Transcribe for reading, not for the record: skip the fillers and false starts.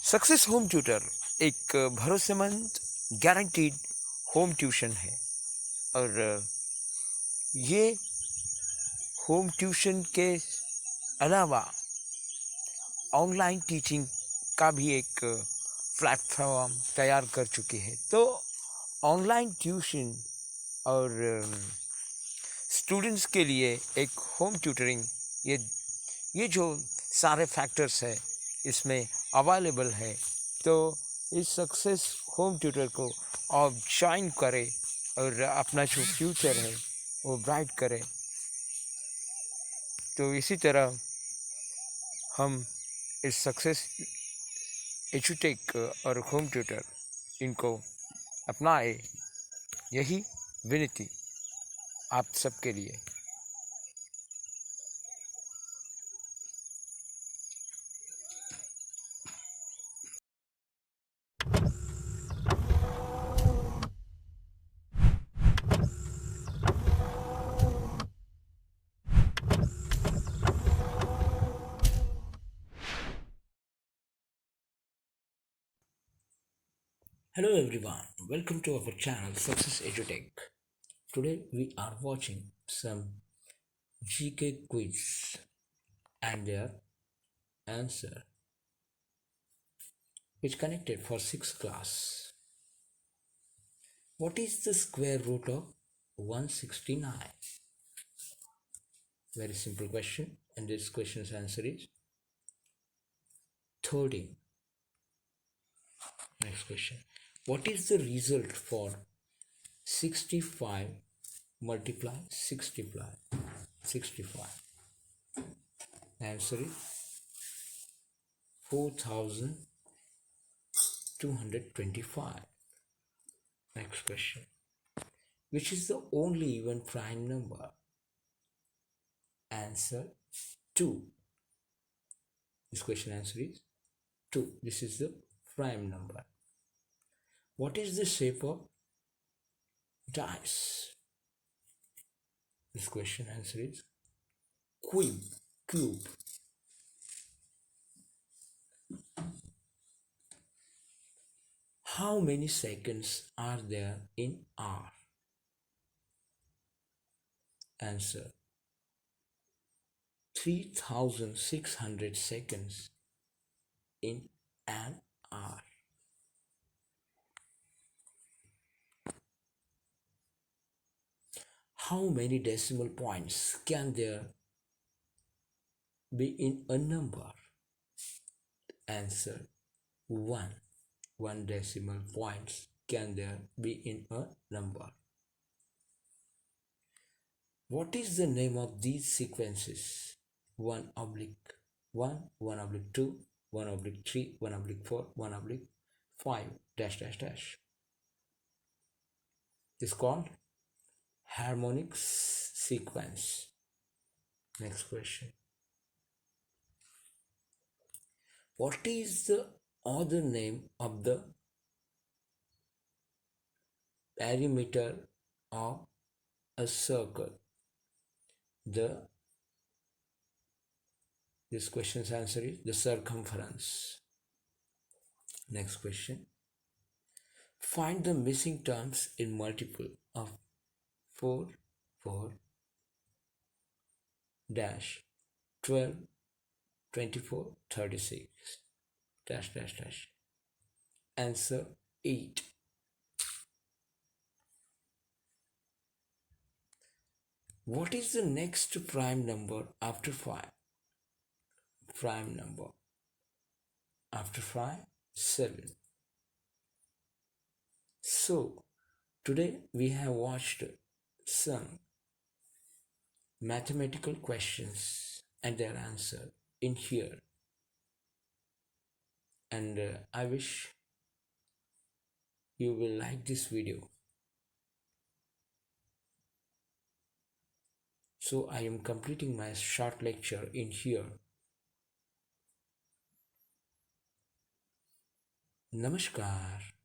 Success home tutor एक भरोसेमंद guaranteed home tuition है और ये होम ट्यूशन के अलावा ऑनलाइन टीचिंग का भी एक प्लेटफॉर्म तैयार कर चुकी है। तो ऑनलाइन ट्यूशन और स्टूडेंट्स के लिए एक होम ट्यूटरिंग ये जो सारे फैक्टर्स है इसमें अवेलेबल है। तो इस सक्सेस होम ट्यूटर को आप ज्वाइन करें और अपना जो फ्यूचर है वो ब्राइट करें। तो इसी तरह हम इस सक्सेस एजुटेक और होम ट्यूटर इनको अपनाए, यही विनती आप सबके लिए। Hello everyone, welcome to our channel Success EduTech. Today we are watching some GK quiz and their answer which connected for 6th class. What is the square root of 169? Very simple question, and this question's answer is 13. Next question. What is the result for 65 multiply 65? Answer is 4225. Next question. Which is the only even prime number? Answer 2. This question answer is 2. This is the prime number. What is the shape of dice? This question answer is cube. How many seconds are there in hour? Answer 3600 seconds in an hour. How many decimal points can there be in a number? Answer 1. 1 decimal points can there be in a number. What is the name of these sequences? 1 oblique 1, 1 oblique 2, 1 oblique 3, 1 oblique 4, 1 oblique 5, dash dash dash. This is called harmonic sequence. Next question. What is the other name of the perimeter of a circle? This question's answer is the circumference. Next question. Find the missing terms in multiple of 4, 4, dash 12, 24, 36, dash dash dash. Answer 8. What is the next prime number after 5? Prime number after 5, 7. So today we have watched some mathematical questions and their answer in here, and I wish you will like this video. So I am completing my short lecture in here. Namaskar.